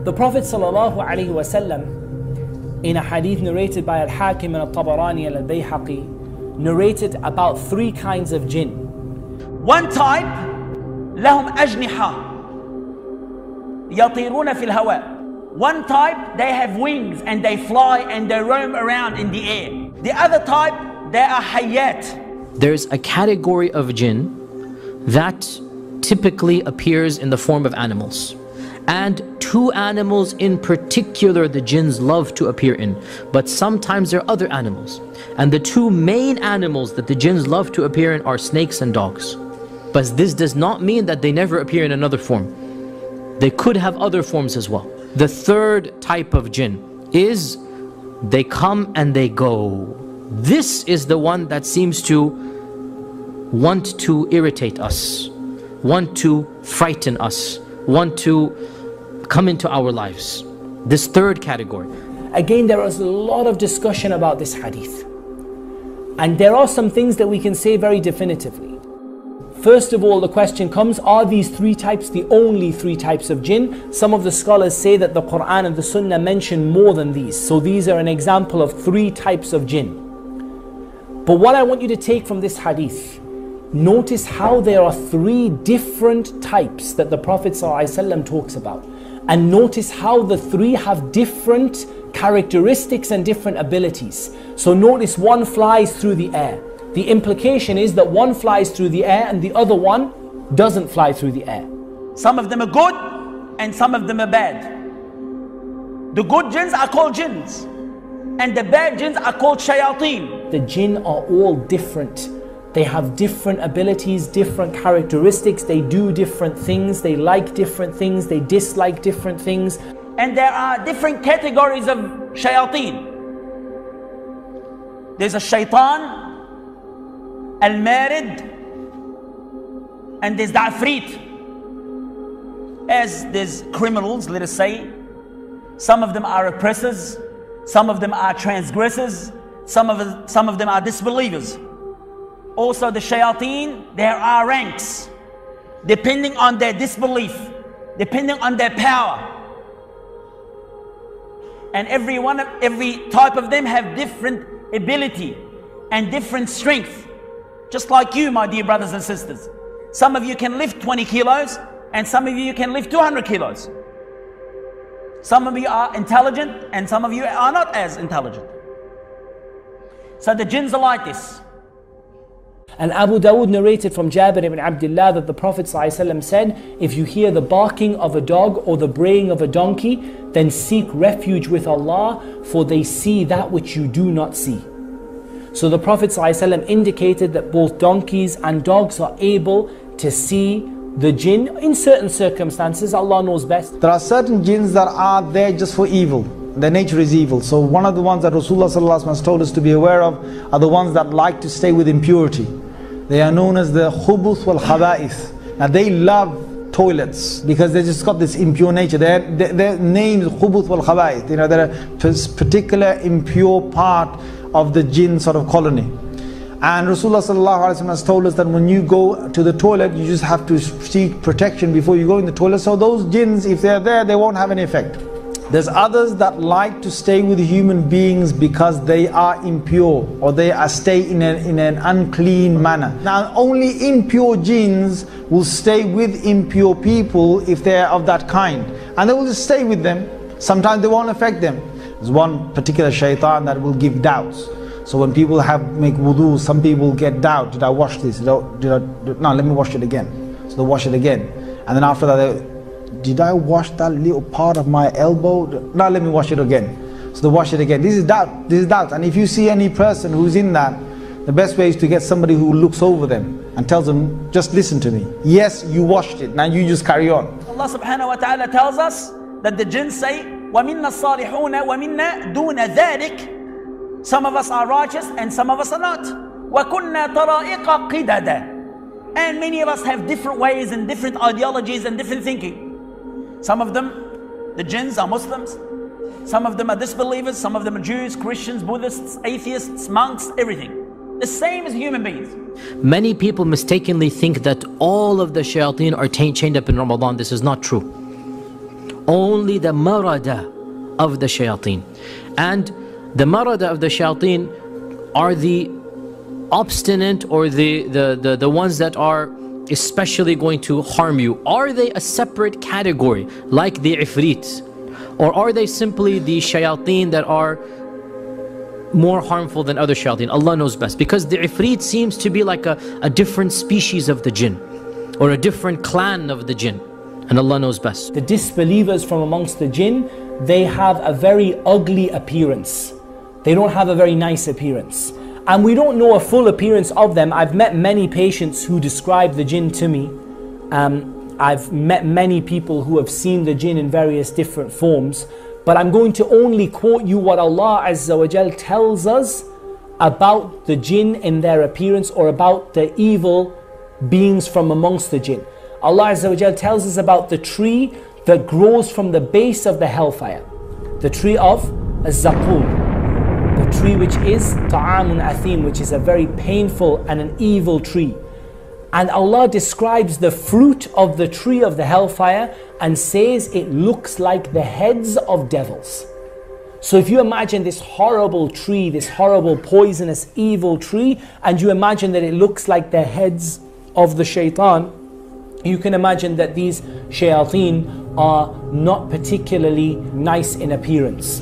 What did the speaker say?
The Prophet ﷺ, in a hadith narrated by Al-Hakim and Al-Tabarani and Al-Bayhaqi, narrated about 3 kinds of jinn. One type, لهم أجنحة يطيرون في الهواء. One type, they have wings and they fly and they roam around in the air. The other type, they are hayat. There's a category of jinn that typically appears in the form of animals. And 2 animals in particular the jinns love to appear in. But sometimes there are other animals. And the 2 main animals that the jinns love to appear in are snakes and dogs. But this does not mean that they never appear in another form. They could have other forms as well. The 3rd type of jinn is they come and they go. This is the one that seems to want to irritate us, want to frighten us, want to come into our lives. This 3rd category. Again, there is a lot of discussion about this hadith. And there are some things that we can say very definitively. First of all, the question comes, are these 3 types the only 3 types of jinn? Some of the scholars say that the Quran and the Sunnah mention more than these. So these are an example of 3 types of jinn. But what I want you to take from this hadith, notice how there are 3 different types that the Prophet ﷺ talks about. And notice how the 3 have different characteristics and different abilities. So notice one flies through the air. The implication is that one flies through the air and the other one doesn't fly through the air. Some of them are good and some of them are bad. The good jinns are called jinns and the bad jinns are called shayateen. The jinn are all different. They have different abilities, different characteristics, they do different things, they like different things, they dislike different things. And there are different categories of shayateen. There's a shaitan, al-marid, and there's the afrit. As there's criminals, let us say, some of them are oppressors, some of them are transgressors, some of them are disbelievers. Also the shayateen, there are ranks, depending on their disbelief, depending on their power. And every type of them have different ability and different strength. Just like you, my dear brothers and sisters. Some of you can lift 20 kilos and some of you can lift 200 kilos. Some of you are intelligent and some of you are not as intelligent. So the jinns are like this. And Abu Dawood narrated from Jabir ibn Abdullah that the Prophet ﷺ said, if you hear the barking of a dog or the braying of a donkey, then seek refuge with Allah, for they see that which you do not see. So the Prophet ﷺ indicated that both donkeys and dogs are able to see the jinn in certain circumstances. Allah knows best. There are certain jinns that are there just for evil. Their nature is evil. So one of the ones that Rasulullah ﷺ has told us to be aware of are the ones that like to stay with impurity. They are known as the khubuth wal khaba'ith. Now they love toilets because they just got this impure nature. Their name is khubuth wal khaba'ith. You know, they're a particular impure part of the jinn sort of colony. And Rasulullah ﷺ has told us that when you go to the toilet, you just have to seek protection before you go in the toilet. So those jinns, if they're there, they won't have any effect. There's others that like to stay with human beings because they are impure or they are stay in an unclean manner. Now only impure jinns will stay with impure people if they are of that kind. And they will just stay with them. Sometimes they won't affect them. There's one particular shaitan that will give doubts. So when people make wudu, some people get doubt. Did I wash this? No, let me wash it again. So they wash it again. And then after that, did I wash that little part of my elbow? No, let me wash it again. So they wash it again. This is doubt. This is doubt. And if you see any person who's in that, the best way is to get somebody who looks over them and tells them, just listen to me. Yes, you washed it. Now you just carry on. Allah subhanahu wa ta'ala tells us that the jinn say, وَمِنَّا الصَّالِحُونَ وَمِنَّا دُونَ ذَلِكَ. Some of us are righteous and some of us are not. وَكُنَّا طَرَائِقَ قِدَدًا. And many of us have different ways and different ideologies and different thinking. Some of them, the jinns, are Muslims. Some of them are disbelievers. Some of them are Jews, Christians, Buddhists, atheists, monks, everything. The same as human beings. Many people mistakenly think that all of the shayateen are chained up in Ramadan. This is not true. only the marada of the shayateen. And the marada of the shayateen are the obstinate, or the ones that are especially going to harm you. Are they a separate category like the ifrit, or are they simply the shayateen that are more harmful than other shayateen? Allah knows best, because the ifrit seems to be like a different species of the jinn, or a different clan of the jinn, and Allah knows best. The disbelievers from amongst the jinn, they have a very ugly appearance. They don't have a very nice appearance. And we don't know a full appearance of them. I've met many patients who describe the jinn to me. I've met many people who have seen the jinn in various different forms. But I'm going to only quote you what Allah Azza wa Jal tells us about the jinn in their appearance, or about the evil beings from amongst the jinn. Allah Azza wa Jal tells us about the tree that grows from the base of the hellfire. The tree of Az-Zaqum. The tree which is ta'amun athim, which is a very painful and an evil tree. And Allah describes the fruit of the tree of the hellfire and says it looks like the heads of devils. So if you imagine this horrible tree, this horrible poisonous evil tree, and you imagine that it looks like the heads of the shaitan, you can imagine that these shayateen are not particularly nice in appearance.